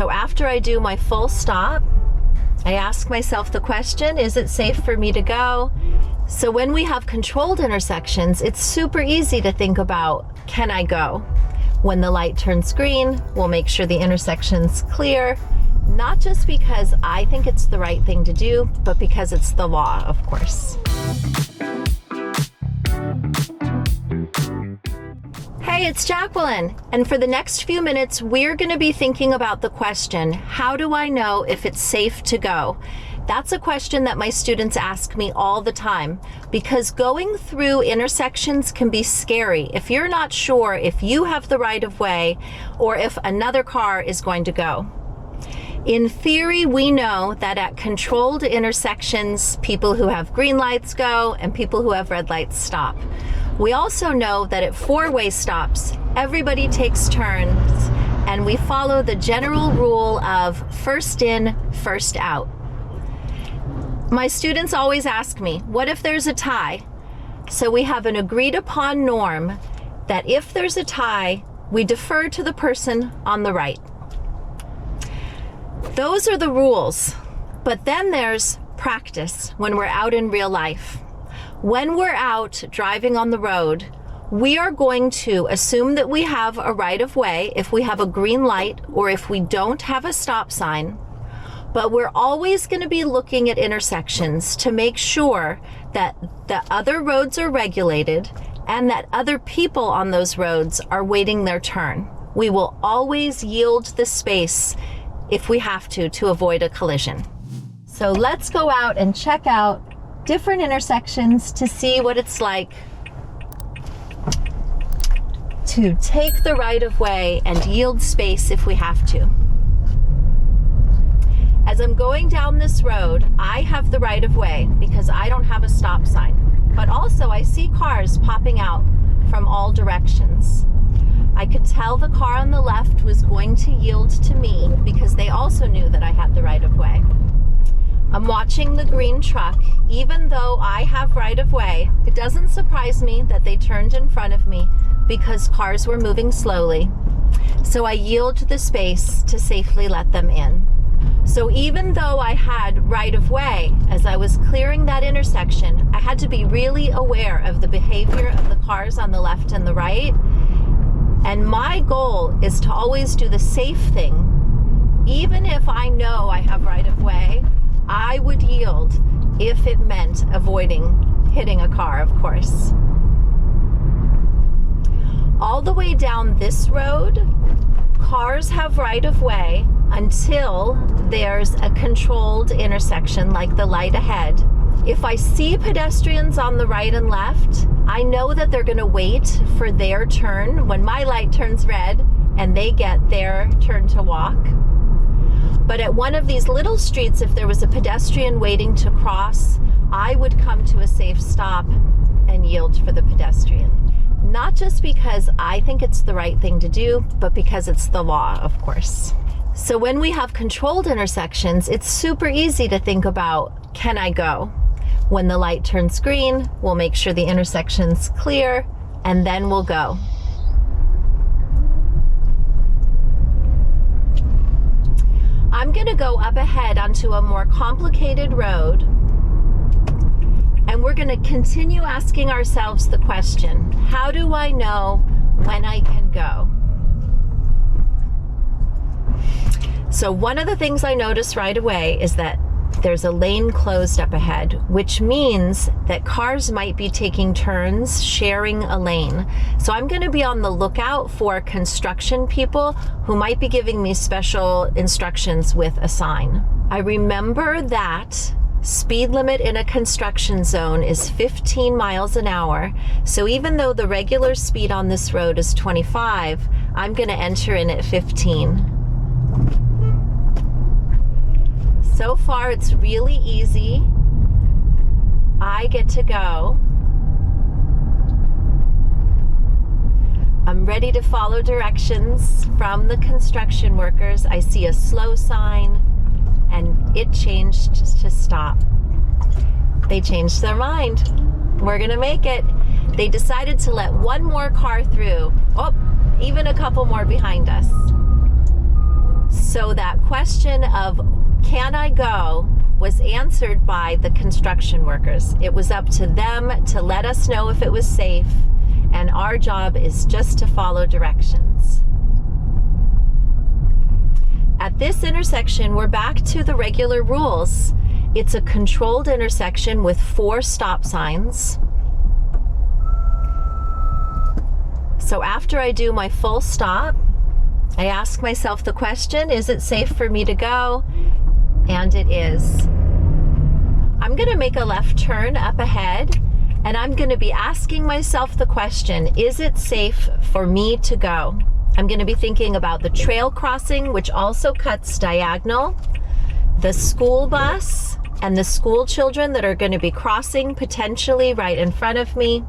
So after I do my full stop, I ask myself the question, is it safe for me to go? So when we have controlled intersections, it's super easy to think about, can I go? When the light turns green, we'll make sure the intersection's clear, not just because I think it's the right thing to do, but because it's the law, of course. Hey, it's Jacqueline, and for the next few minutes, we're going to be thinking about the question, how do I know if it's safe to go? That's a question that my students ask me all the time, because going through intersections can be scary if you're not sure if you have the right of way or if another car is going to go. In theory, we know that at controlled intersections, people who have green lights go and people who have red lights stop. We also know that at four-way stops, everybody takes turns, and we follow the general rule of first in, first out. My students always ask me, what if there's a tie? So we have an agreed upon norm that if there's a tie, we defer to the person on the right. Those are the rules, but then there's practice when we're out in real life. When we're out driving on the road, we are going to assume that we have a right of way if we have a green light or if we don't have a stop sign. But we're always going to be looking at intersections to make sure that the other roads are regulated and that other people on those roads are waiting their turn. We will always yield the space if we have to avoid a collision. So let's go out and check out different intersections to see what it's like to take the right of way and yield space if we have to. As I'm going down this road, I have the right of way because I don't have a stop sign, but also I see cars popping out from all directions. I could tell the car on the left was going to yield to me because they also knew that I had the right of way. I'm watching the green truck. Even though I have right of way, it doesn't surprise me that they turned in front of me because cars were moving slowly. So I yield the space to safely let them in. So even though I had right of way, as I was clearing that intersection, I had to be really aware of the behavior of the cars on the left and the right. And my goal is to always do the safe thing. Even if I know I have right of way, I would yield if it meant avoiding hitting a car, of course. All the way down this road, cars have right of way until there's a controlled intersection like the light ahead. If I see pedestrians on the right and left, I know that they're going to wait for their turn when my light turns red and they get their turn to walk. But at one of these little streets, if there was a pedestrian waiting to cross, I would come to a safe stop and yield for the pedestrian. Not just because I think it's the right thing to do, but because it's the law, of course. So when we have controlled intersections, it's super easy to think about, can I go? When the light turns green, we'll make sure the intersection's clear, and then we'll go. I'm going to go up ahead onto a more complicated road, and we're going to continue asking ourselves the question, how do I know when I can go? So one of the things I noticed right away is that there's a lane closed up ahead, which means that cars might be taking turns sharing a lane. So I'm going to be on the lookout for construction people who might be giving me special instructions with a sign. I remember that speed limit in a construction zone is 15 miles an hour. So even though the regular speed on this road is 25, I'm going to enter in at 15. So far, it's really easy. I get to go. I'm ready to follow directions from the construction workers. I see a slow sign, and it changed to stop. They changed their mind. We're gonna make it. They decided to let one more car through. Oh, even a couple more behind us. So that question of can I go was answered by the construction workers. It was up to them to let us know if it was safe, and our job is just to follow directions. At this intersection, we're back to the regular rules. It's a controlled intersection with 4 stop signs. So after I do my full stop, I ask myself the question, is it safe for me to go? And it is. I'm going to make a left turn up ahead, and I'm going to be asking myself the question, is it safe for me to go? I'm going to be thinking about the trail crossing, which also cuts diagonal, the school bus, and the school children that are going to be crossing potentially right in front of me.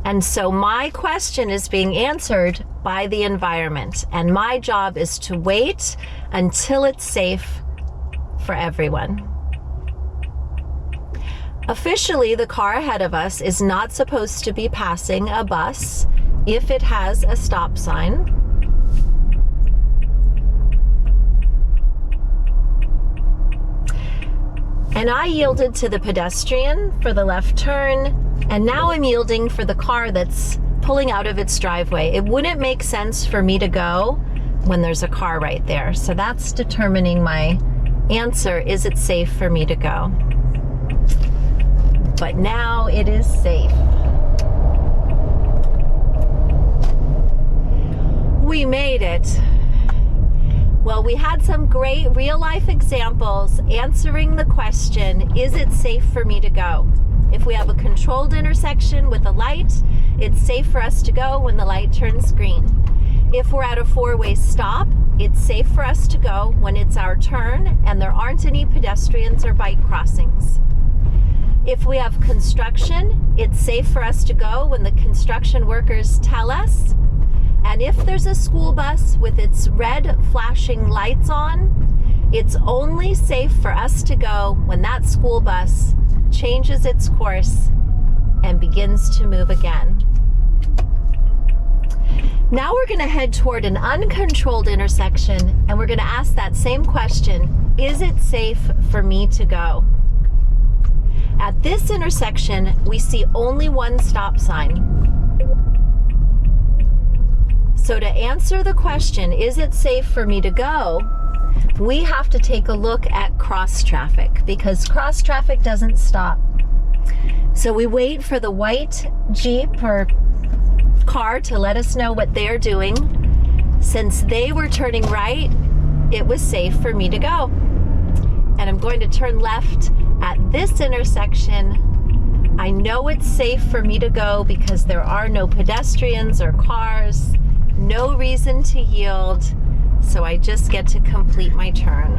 And so my question is being answered by the environment, and my job is to wait until it's safe for everyone. Officially, the car ahead of us is not supposed to be passing a bus if it has a stop sign. And I yielded to the pedestrian for the left turn, and now I'm yielding for the car that's pulling out of its driveway. It wouldn't make sense for me to go when there's a car right there. So that's determining my answer, is it safe for me to go? But now it is safe. We made it. Well, we had some great real-life examples answering the question, is it safe for me to go? If we have a controlled intersection with a light, it's safe for us to go when the light turns green. If we're at a 4-way stop, it's safe for us to go when it's our turn and there aren't any pedestrians or bike crossings. If we have construction, it's safe for us to go when the construction workers tell us. And if there's a school bus with its red flashing lights on, it's only safe for us to go when that school bus changes its course and begins to move again. Now we're going to head toward an uncontrolled intersection, and we're going to ask that same question, is it safe for me to go? At this intersection, we see only one stop sign. So to answer the question, is it safe for me to go, we have to take a look at cross traffic, because cross traffic doesn't stop. So we wait for the white Jeep or car to let us know what they're doing. Since they were turning right, it was safe for me to go. And I'm going to turn left at this intersection. I know it's safe for me to go because there are no pedestrians or cars, no reason to yield, so I just get to complete my turn.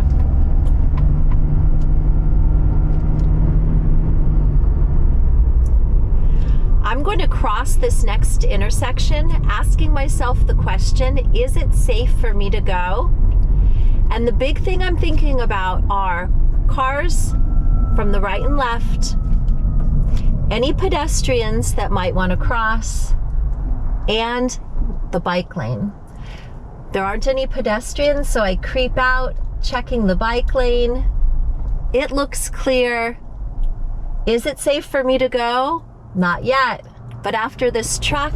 I'm going to cross this next intersection, asking myself the question, is it safe for me to go? And the big thing I'm thinking about are cars from the right and left, any pedestrians that might want to cross, and the bike lane. There aren't any pedestrians, so I creep out, checking the bike lane. It looks clear. Is it safe for me to go? Not yet. But after this truck,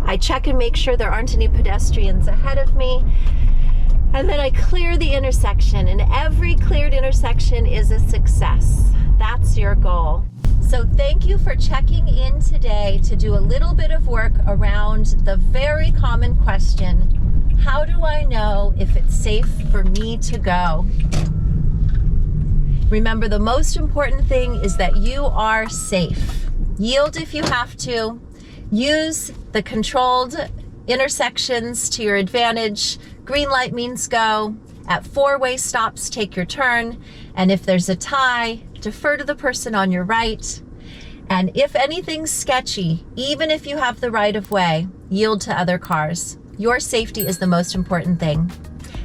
I check and make sure there aren't any pedestrians ahead of me. And then I clear the intersection, and every cleared intersection is a success. That's your goal. So thank you for checking in today to do a little bit of work around the very common question, how do I know if it's safe for me to go? Remember, the most important thing is that you are safe. Yield if you have to. Use the controlled intersections to your advantage. Green light means go. At 4-way stops, take your turn. And if there's a tie, defer to the person on your right. And if anything's sketchy, even if you have the right of way, yield to other cars. Your safety is the most important thing.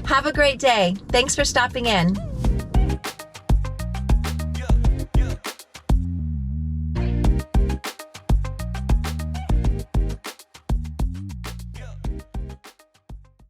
Have a great day. Thanks for stopping in.